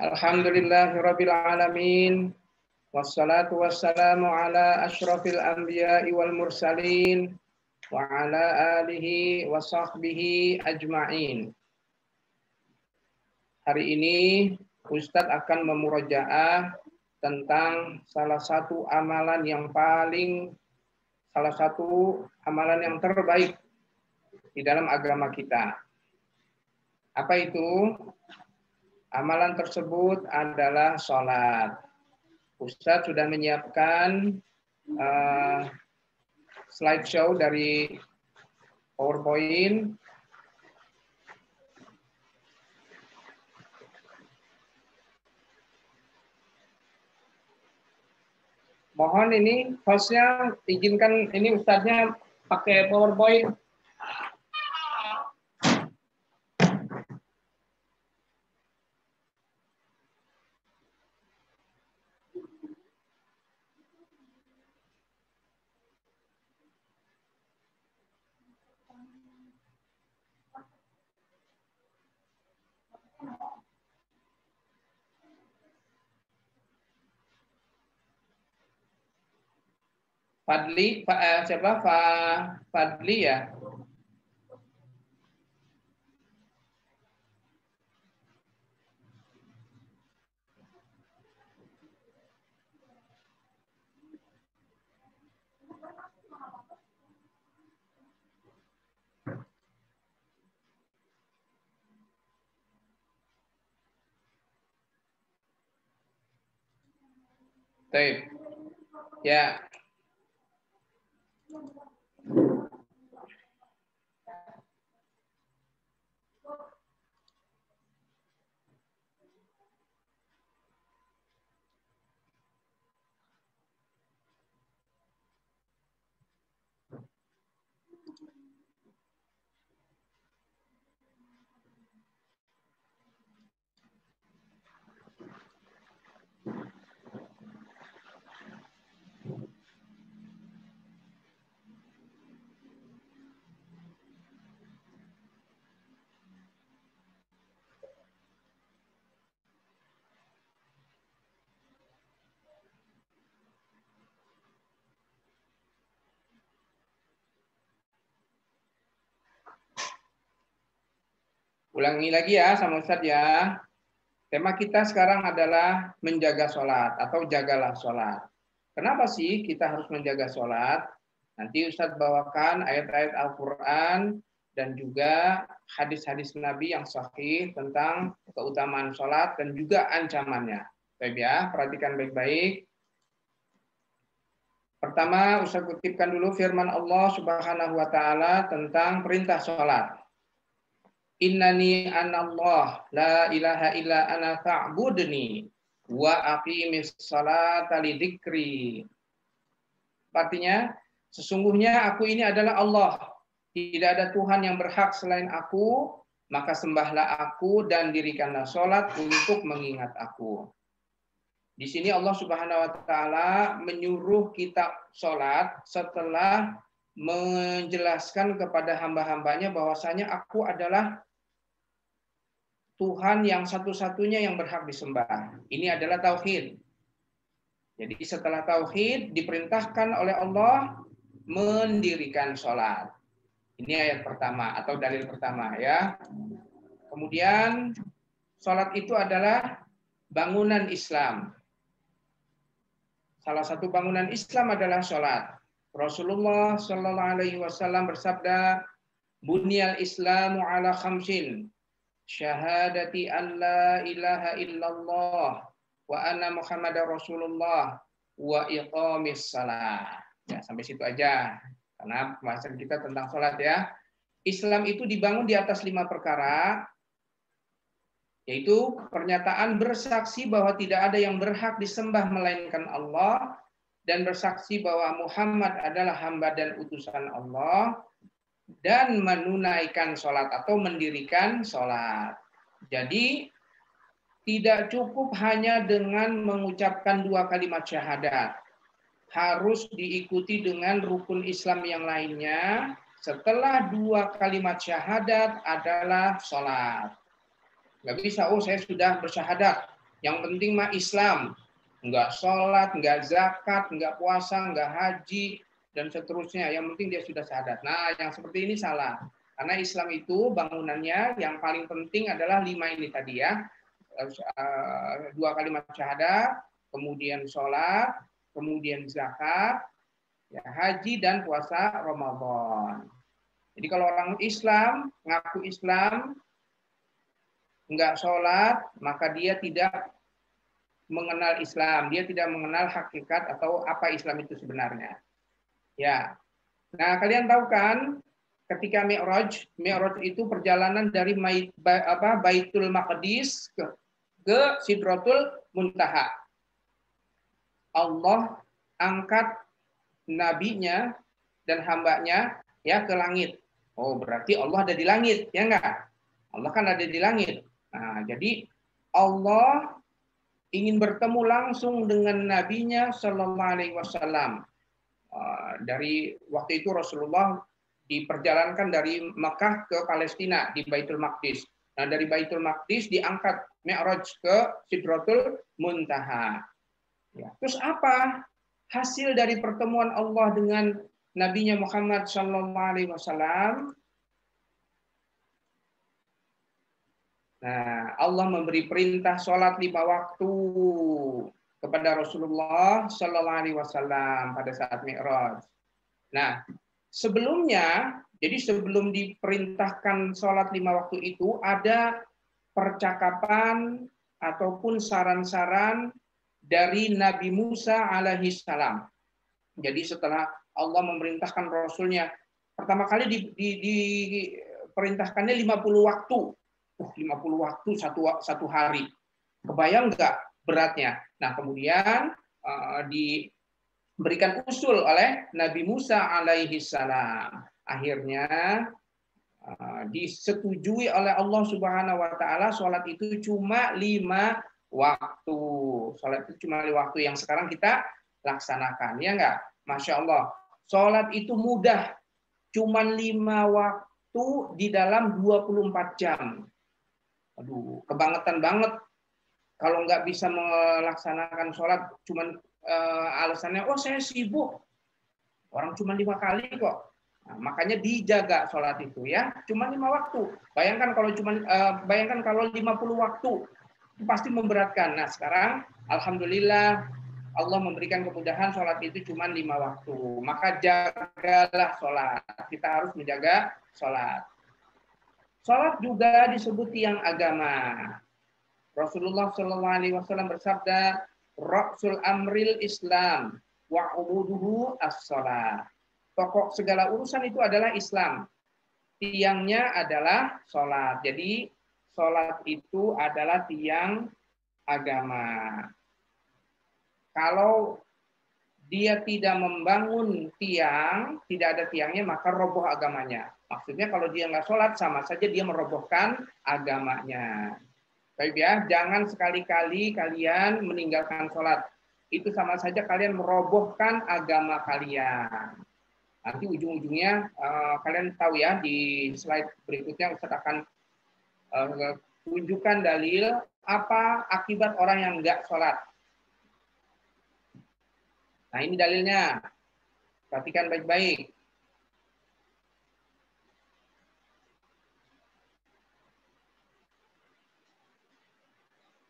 Alhamdulillahirabbil alamin. Wassalatu wassalamu ala asyrafil anbiya'i wal mursalin wa ala alihi wa sahbihi ajma'in. Hari ini Ustadz akan memurajaah tentang salah satu amalan yang terbaik di dalam agama kita. Apa itu? Amalan tersebut adalah sholat. Ustadz sudah menyiapkan slideshow dari PowerPoint. Mohon ini hostnya izinkan ini Ustadznya pakai PowerPoint. Fadli ya. Baik. Ya. Ulangi lagi ya sama Ustadz ya. Tema kita sekarang adalah menjaga sholat atau jagalah sholat. Kenapa sih kita harus menjaga sholat? Nanti Ustadz bawakan ayat-ayat Al-Quran dan juga hadis-hadis Nabi yang sahih tentang keutamaan sholat dan juga ancamannya. Baik ya, perhatikan baik-baik. Pertama, Ustadz kutipkan dulu firman Allah Subhanahu wa Ta'ala tentang perintah sholat. Innani anallah la ilaha illa ana fa'budni wa aqimis salata lidzikri. Artinya, sesungguhnya aku ini adalah Allah. Tidak ada Tuhan yang berhak selain aku, maka sembahlah aku dan dirikanlah sholat untuk mengingat aku. Di sini Allah Subhanahu wa Ta'ala menyuruh kita sholat setelah menjelaskan kepada hamba-hambanya bahwasanya aku adalah Tuhan yang satu-satunya yang berhak disembah. Ini adalah tauhid. Jadi setelah tauhid diperintahkan oleh Allah mendirikan sholat. Ini ayat pertama atau dalil pertama ya. Kemudian sholat itu adalah bangunan Islam. Salah satu bangunan Islam adalah sholat. Rasulullah Shallallahu Alaihi Wasallam bersabda, "Bunyal Islamu ala khamsin, syahadati an la ilaha illallah, wa anna Muhammadar Rasulullah, wa iqamis salah." Ya, sampai situ aja. Karena pembahasan kita tentang sholat ya. Islam itu dibangun di atas 5 perkara, yaitu pernyataan bersaksi bahwa tidak ada yang berhak disembah melainkan Allah, dan bersaksi bahwa Muhammad adalah hamba dan utusan Allah, dan menunaikan sholat atau mendirikan sholat. Jadi tidak cukup hanya dengan mengucapkan 2 kalimat syahadat. Harus diikuti dengan rukun Islam yang lainnya. Setelah 2 kalimat syahadat adalah sholat. Nggak bisa, oh saya sudah bersyahadat, Yang penting mah Islam. Enggak sholat, enggak zakat, enggak puasa, enggak haji, dan seterusnya. Yang penting dia sudah syahadat. Nah, yang seperti ini salah. Karena Islam itu bangunannya yang paling penting adalah 5 ini tadi ya. 2 kalimat syahadat, kemudian sholat, kemudian zakat, ya, haji, dan puasa Ramadan. Jadi kalau orang Islam, ngaku Islam, enggak sholat, maka dia tidak mengenal Islam, dia tidak mengenal hakikat atau apa Islam itu sebenarnya. Ya. Nah, kalian tahu kan ketika Mi'raj itu perjalanan dari Baitul Maqdis ke Sidratul Muntaha. Allah angkat nabinya dan hambanya ya ke langit. Oh, berarti Allah ada di langit, ya enggak? Allah kan ada di langit. Nah, jadi Allah ingin bertemu langsung dengan nabinya Shallallahu Alaihi Wasallam. Dari waktu itu Rasulullah diperjalankan dari Mekah ke Palestina di Baitul Maqdis. Nah, dari Baitul Maqdis diangkat Mi'raj ke Sidratul Muntaha. Ya. Terus apa hasil dari pertemuan Allah dengan nabinya Muhammad Shallallahu Alaihi Wasallam? Nah, Allah memberi perintah sholat 5 waktu kepada Rasulullah Shallallahu Alaihi Wasallam pada saat Mi'raj. Nah, sebelumnya, jadi sebelum diperintahkan sholat 5 waktu itu ada percakapan ataupun saran-saran dari Nabi Musa alaihi salam. Jadi setelah Allah memerintahkan Rasulnya, pertama kali diperintahkannya 50 waktu. 50 waktu satu hari. Kebayang nggak beratnya? Nah, kemudian diberikan usul oleh Nabi Musa alaihi salam. Akhirnya disetujui oleh Allah Subhanahu wa taala sholat itu cuma 5 waktu. Sholat itu cuma 5 waktu yang sekarang kita laksanakan. Ya enggak? Masya Allah. Sholat itu mudah. Cuma 5 waktu di dalam 24 jam. Aduh, kebangetan banget kalau nggak bisa melaksanakan sholat cuman alasannya, oh saya sibuk. Orang cuma 5 kali kok. Nah, makanya dijaga sholat itu ya, cuma 5 waktu. Bayangkan kalau 50 waktu, itu pasti memberatkan. Nah sekarang, alhamdulillah Allah memberikan kemudahan sholat itu cuma 5 waktu. Maka jagalah sholat. Kita harus menjaga sholat. Sholat juga disebut tiang agama. Rasulullah Shallallahu Alaihi Wasallam bersabda, "Ra'sul amril Islam wa umuduhu as-shalah." Pokok segala urusan itu adalah Islam. Tiangnya adalah sholat. Jadi sholat itu adalah tiang agama. Kalau dia tidak membangun tiang, tidak ada tiangnya, maka roboh agamanya. Maksudnya kalau dia nggak sholat, sama saja dia merobohkan agamanya. Baik ya, jangan sekali-kali kalian meninggalkan sholat. Itu sama saja kalian merobohkan agama kalian. Nanti ujung-ujungnya kalian tahu ya, di slide berikutnya Ustaz akan tunjukkan dalil apa akibat orang yang nggak sholat. Nah ini dalilnya, perhatikan baik-baik.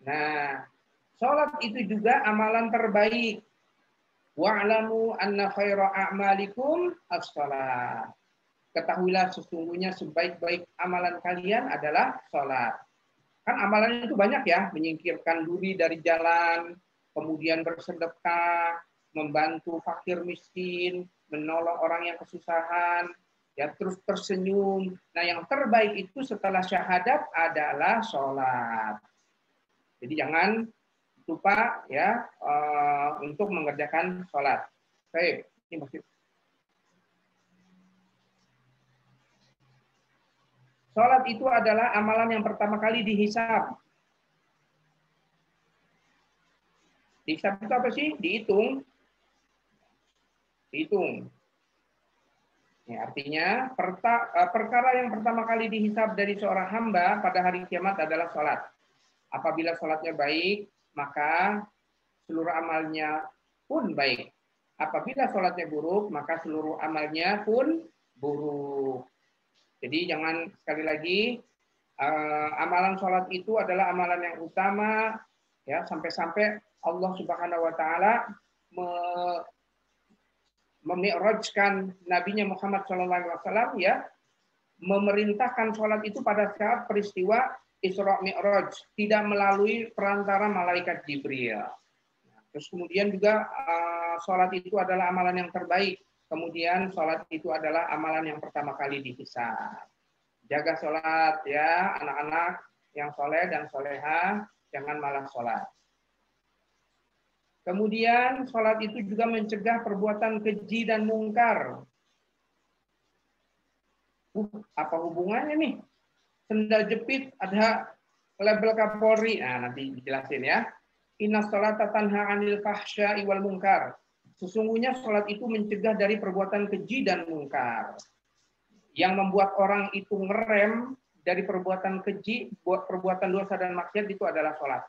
Nah, sholat itu juga amalan terbaik. Wa'lamu anna khaira a'malikum as-shalah. Ketahuilah sesungguhnya sebaik-baik amalan kalian adalah sholat. Kan amalan itu banyak ya, menyingkirkan duri dari jalan, kemudian bersedekah, membantu fakir miskin, menolong orang yang kesusahan, ya terus tersenyum. Nah yang terbaik itu setelah syahadat adalah sholat. Jadi jangan lupa ya untuk mengerjakan sholat. Baik, ini maksud. Sholat itu adalah amalan yang pertama kali dihisab. Dihisab itu apa sih? Dihitung. Ya, artinya perkara yang pertama kali dihisab dari seorang hamba pada hari kiamat adalah sholat. Apabila sholatnya baik, maka seluruh amalnya pun baik. Apabila sholatnya buruk, maka seluruh amalnya pun buruk. Jadi jangan, sekali lagi, amalan sholat itu adalah amalan yang utama, ya, sampai-sampai Allah Subhanahu wa taala memi'rajkan nabinya Muhammad SAW, ya, memerintahkan sholat itu pada saat peristiwa Isra Mi'raj, tidak melalui perantara malaikat Jibril. Terus kemudian juga sholat itu adalah amalan yang terbaik. Kemudian sholat itu adalah amalan yang pertama kali dihisab. Jaga sholat, ya, anak-anak yang soleh dan soleha, jangan malas sholat. Kemudian sholat itu juga mencegah perbuatan keji dan mungkar. Apa hubungannya nih? Sendal jepit ada label Kapolri. Nah, nanti dijelasin ya. Inna sholata tanha 'anil fahsya'i wal munkar. Sesungguhnya sholat itu mencegah dari perbuatan keji dan mungkar. Yang membuat orang itu ngerem dari perbuatan keji, buat perbuatan dosa dan maksiat itu adalah sholat.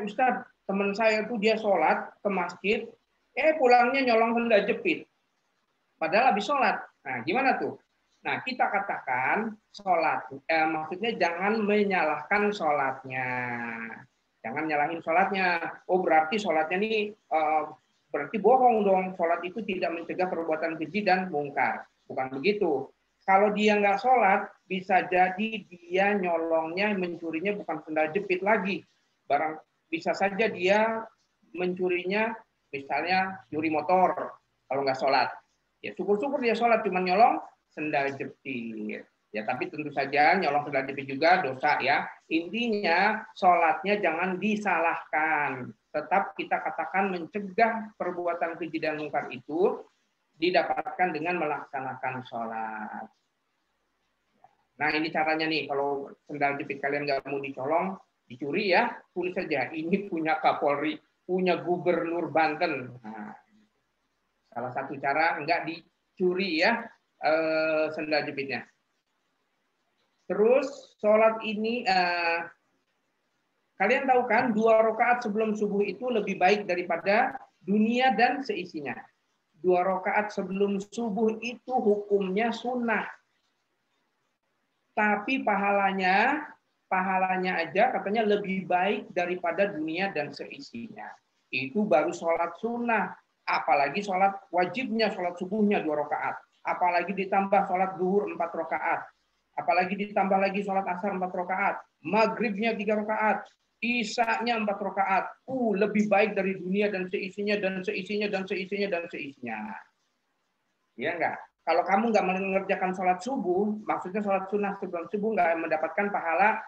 Ustadz, teman saya tuh dia sholat ke masjid, pulangnya nyolong sendal jepit. Padahal habis sholat. Nah, gimana tuh? Nah, kita katakan sholat, maksudnya jangan menyalahkan sholatnya. Jangan nyalahin sholatnya. Oh, berarti sholatnya ini berarti bohong dong. Sholat itu tidak mencegah perbuatan keji dan mungkar. Bukan begitu. Kalau dia nggak sholat, bisa jadi dia nyolongnya, mencurinya bukan sendal jepit lagi. Bisa saja dia mencurinya, misalnya nyuri motor kalau nggak sholat. Ya syukur-syukur dia sholat, cuma nyolong sendal jepit. Ya, tapi tentu saja nyolong sendal jepit juga dosa ya. Intinya sholatnya jangan disalahkan. Tetap kita katakan mencegah perbuatan keji dan mungkar itu didapatkan dengan melaksanakan sholat. Nah, ini caranya nih, kalau sendal jepit kalian nggak mau dicolong, dicuri ya, tulis saja ini punya Kapolri, punya Gubernur Banten. Nah, salah satu cara enggak dicuri ya sendal jepitnya. Terus sholat ini kalian tahu kan 2 rakaat sebelum subuh itu lebih baik daripada dunia dan seisinya. 2 rakaat sebelum subuh itu hukumnya sunnah. Tapi pahalanya aja katanya lebih baik daripada dunia dan seisinya. Itu baru sholat sunnah. Apalagi sholat wajibnya, sholat subuhnya 2 rakaat. Apalagi ditambah sholat duhur 4 rakaat. Apalagi ditambah lagi sholat asar 4 rakaat. Maghribnya 3 rakaat. Isya-nya 4 rakaat. Lebih baik dari dunia dan seisinya, dan seisinya, dan seisinya, dan seisinya. Ya enggak? Kalau kamu nggak mengerjakan sholat subuh, maksudnya sholat sunnah sebelum subuh, nggak mendapatkan pahala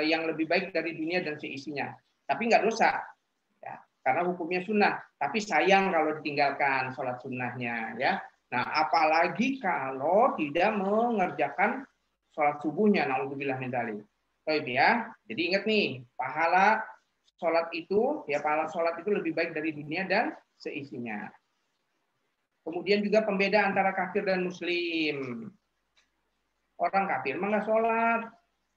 yang lebih baik dari dunia dan seisinya. Tapi nggak dosa. Ya, karena hukumnya sunnah. Tapi sayang kalau ditinggalkan sholat sunnahnya. Ya. Nah, apalagi kalau tidak mengerjakan sholat subuhnya. Na'udzubillah min dzalik. Baik ya. Jadi ingat nih, pahala sholat itu lebih baik dari dunia dan seisinya. Kemudian juga pembeda antara kafir dan muslim. Orang kafir mah nggak sholat.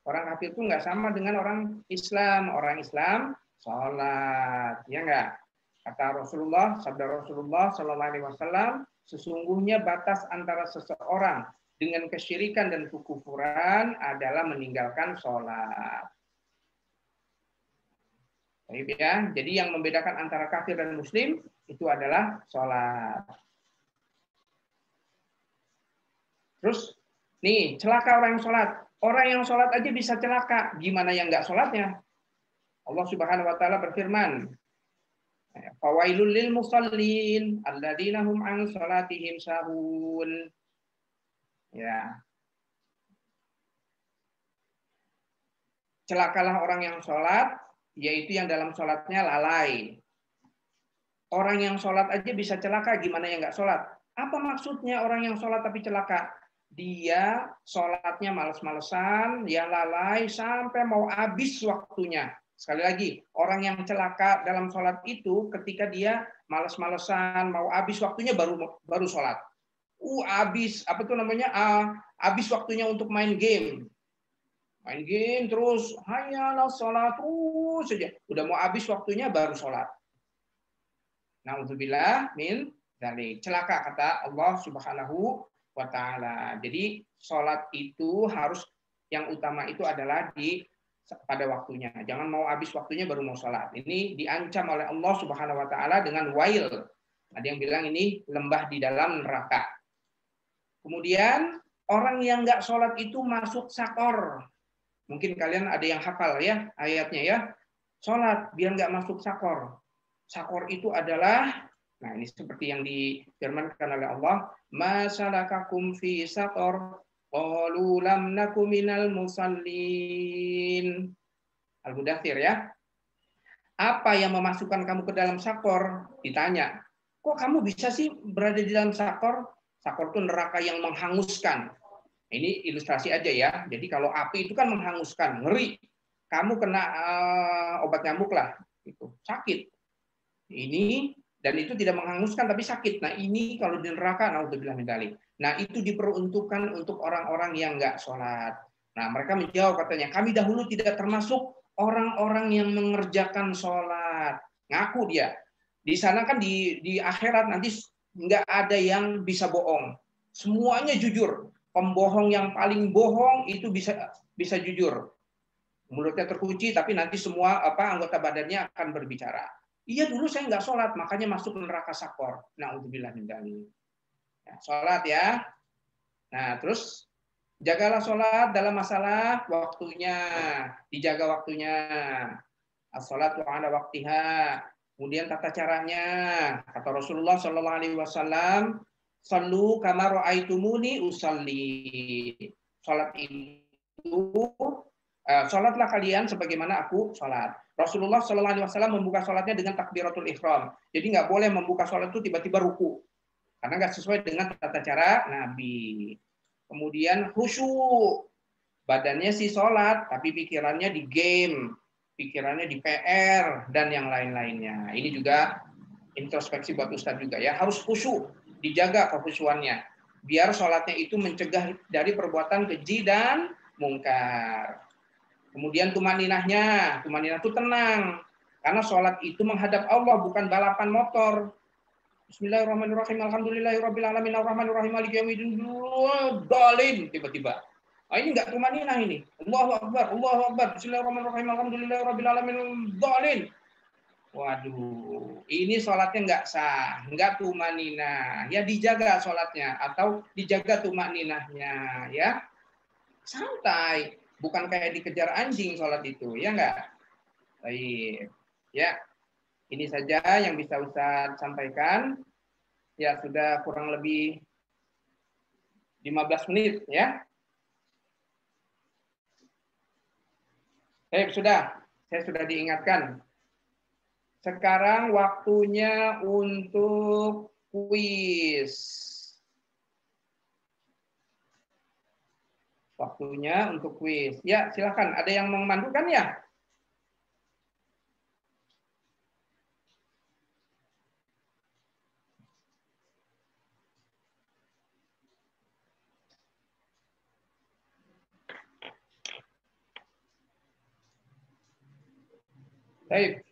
Orang kafir itu nggak sama dengan orang Islam. Orang Islam sholat, ya nggak? Kata Rasulullah, sabda Rasulullah Sallallahu Alaihi Wasallam, sesungguhnya batas antara seseorang dengan kesyirikan dan kekufuran adalah meninggalkan sholat. Baik ya, jadi yang membedakan antara kafir dan muslim itu adalah sholat. Terus, nih celaka orang yang sholat. Orang yang sholat aja bisa celaka, gimana yang nggak sholatnya? Allah Subhanahu Wa Taala berfirman, fawailul lil musallin alladzina hum an sholatihim sahun. Ya. Celakalah orang yang sholat, yaitu yang dalam sholatnya lalai. Orang yang sholat aja bisa celaka, gimana yang nggak sholat? Apa maksudnya orang yang sholat tapi celaka? Dia sholatnya males-malesan, dia lalai sampai mau habis waktunya. Sekali lagi, orang yang celaka dalam sholat itu ketika dia males-malesan, mau habis waktunya baru sholat. Habis waktunya untuk main game. Main game terus, hayalah sholat terus saja. Udah mau habis waktunya baru sholat. Nauzubillah min dzalik. Celaka kata Allah Subhanahu wa taala. Jadi sholat itu harus yang utama itu adalah pada waktunya. Jangan mau habis waktunya baru mau sholat. Ini diancam oleh Allah Subhanahu wa taala dengan wail. Ada yang bilang ini lembah di dalam neraka. Kemudian orang yang nggak sholat itu masuk sakor. Mungkin kalian ada yang hafal ya ayatnya ya. Sholat biar nggak masuk sakor. Sakor itu adalah, nah ini seperti yang difirmankan oleh Allah, masalakakum fi sakor, qalu lam naku minal musallin. Al-Mudaththir ya. Apa yang memasukkan kamu ke dalam sakor? Ditanya. Kok kamu bisa sih berada di dalam sakor? Sakor itu neraka yang menghanguskan. Ini ilustrasi aja ya. Jadi kalau api itu kan menghanguskan, ngeri. Kamu kena obat nyamuk lah, itu sakit. Ini dan itu tidak menghanguskan tapi sakit. Nah ini kalau di neraka, naudzubillah min dzalik. Nah itu diperuntukkan untuk orang-orang yang nggak sholat. Nah mereka menjawab katanya, kami dahulu tidak termasuk orang-orang yang mengerjakan sholat. Ngaku dia. Di sana kan di akhirat nanti nggak ada yang bisa bohong. Semuanya jujur. Pembohong yang paling bohong itu bisa jujur. Mulutnya terkunci tapi nanti semua anggota badannya akan berbicara. Iya dulu saya nggak sholat, makanya masuk neraka sakor. Na'udzubillah min dzalik. Ya, sholat ya. Nah terus jagalah sholat dalam masalah waktunya, dijaga waktunya. As-sholatu ala waktiha. Kemudian tata caranya, kata Rasulullah Shallallahu Alaihi Wasallam, sallu kama ra'aitumuni usalli. Sholat itu sholatlah kalian sebagaimana aku sholat. Rasulullah Shallallahu Alaihi Wasallam membuka sholatnya dengan takbiratul ihram. Jadi nggak boleh membuka sholat itu tiba-tiba ruku, karena nggak sesuai dengan tata cara Nabi. Kemudian khusyuk, badannya sih sholat, tapi pikirannya di game, pikirannya di PR dan yang lain-lainnya. Ini juga introspeksi buat Ustadz juga ya. Harus khusyuk, dijaga kekhusyuannya, biar sholatnya itu mencegah dari perbuatan keji dan mungkar. Kemudian tumaninahnya, tumaninah itu tenang. Karena sholat itu menghadap Allah, bukan balapan motor. Bismillahirrahmanirrahim. Alhamdulillahirabbil alamin arrahmanirrahim maliki yaumiddin. Dalin tiba-tiba. Ah, ini enggak tumaninah ini. Allahu akbar, Allahu akbar. Bismillahirrahmanirrahim. Alhamdulillahirabbil alamin dalin. Waduh, ini sholatnya enggak sah, enggak tumaninah. Ya dijaga sholatnya atau dijaga tumaninahnya ya. Santai. Bukan kayak dikejar anjing sholat itu, ya enggak? Baik. Ya, ini saja yang bisa Ustaz sampaikan. Ya, sudah kurang lebih 15 menit, ya. Sudah. Saya sudah diingatkan. Sekarang waktunya untuk kuis. Waktunya untuk kuis. Ya, silakan. Ada yang memandukan ya? Baik.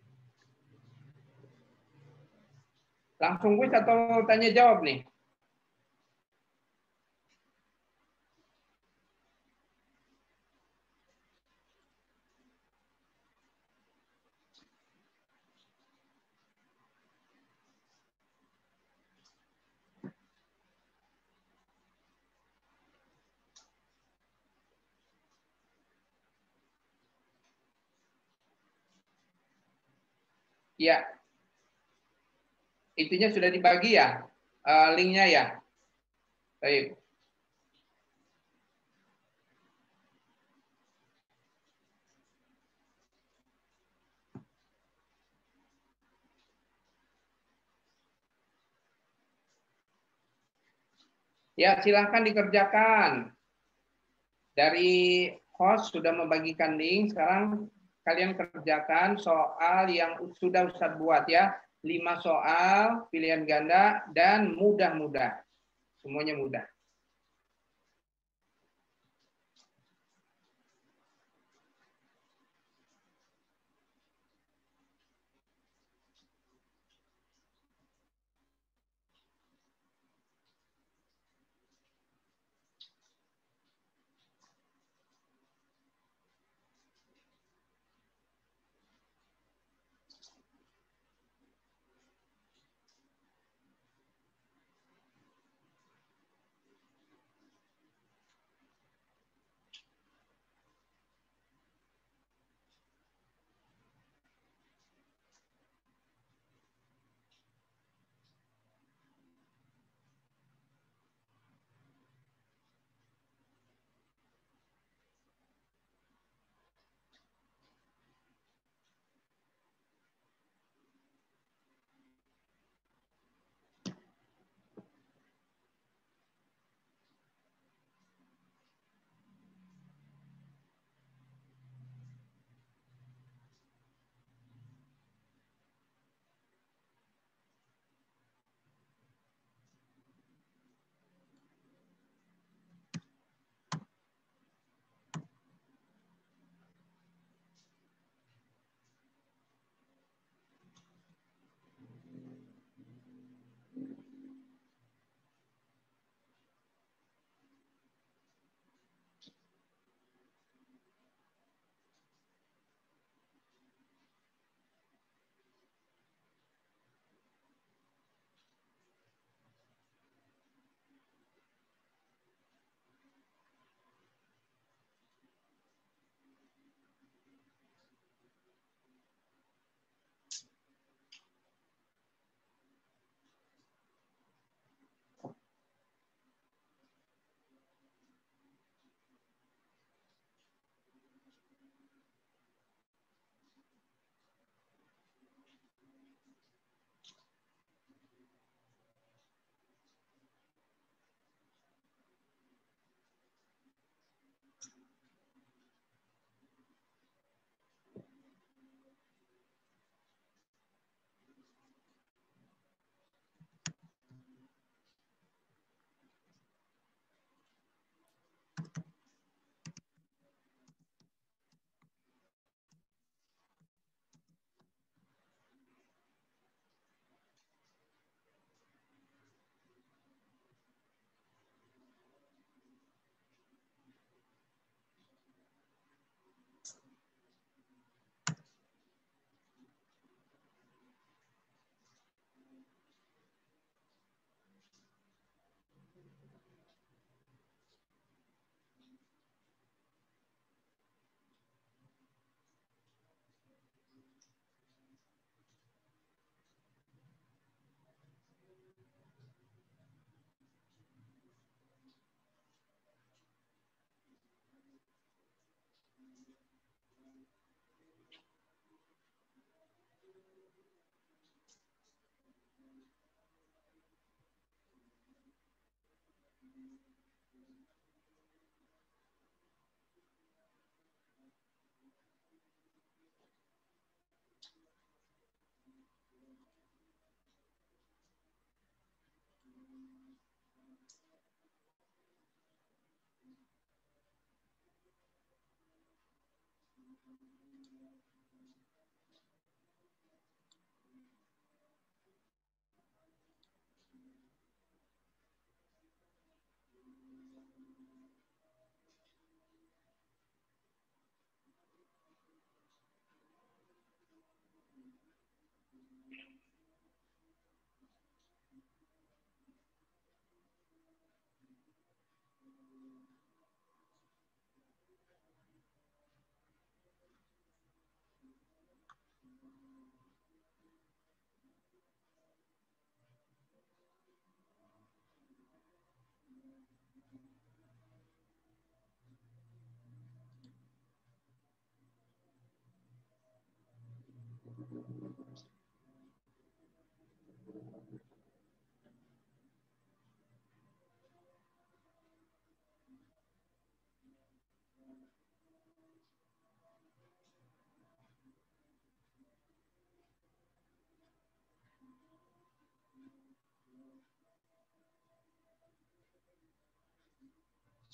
Langsung kuis atau tanya jawab nih? Ya, itunya sudah dibagi ya, linknya ya. Baik. Ya, silahkan dikerjakan. Dari host sudah membagikan link, sekarang kalian kerjakan soal yang sudah Ustadz buat ya. 5 soal, pilihan ganda, dan mudah-mudah. Semuanya mudah.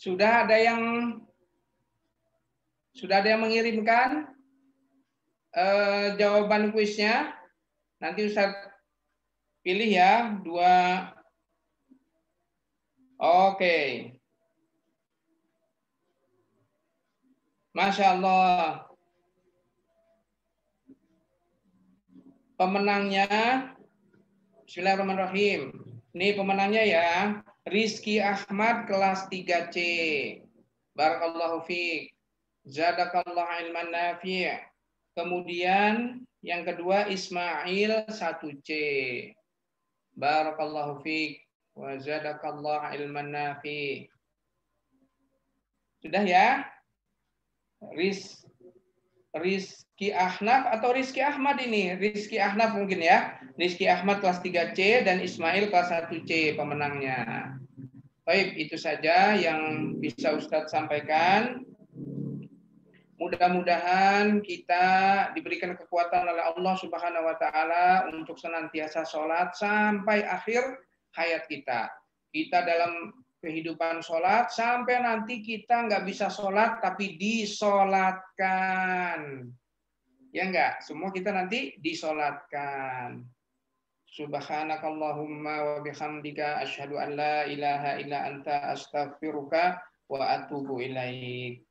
Sudah ada yang mengirimkan jawaban kuisnya? Nanti Ustadz pilih ya, 2. Oke. Masya Allah. Pemenangnya, bismillahirrahmanirrahim. Ini pemenangnya ya, Rizky Ahmad kelas 3C. Barakallahu fiik. Zadakallahu ilman nafi'. Kemudian yang kedua Ismail 1C. Barakallahu fiik wa zadakallahu ilman nafi'. Sudah ya? Rizky Ahnaf atau Rizky Ahmad ini? Rizky Ahnaf mungkin ya. Rizky Ahmad kelas 3C dan Ismail kelas 1C pemenangnya. Baik, itu saja yang bisa Ustadz sampaikan. Mudah-mudahan kita diberikan kekuatan oleh Allah Subhanahu wa taala untuk senantiasa sholat sampai akhir hayat kita. Kita dalam kehidupan sholat sampai nanti kita nggak bisa sholat tapi disolatkan. Ya enggak? Semua kita nanti disolatkan. Subhanakallahumma wa bihamdika asyhadu an la ilaha illa anta astaghfiruka wa atubu ilaik.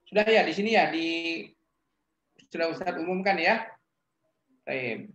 Sudah ya di sini ya, sudah Ustadz umumkan ya. Baik.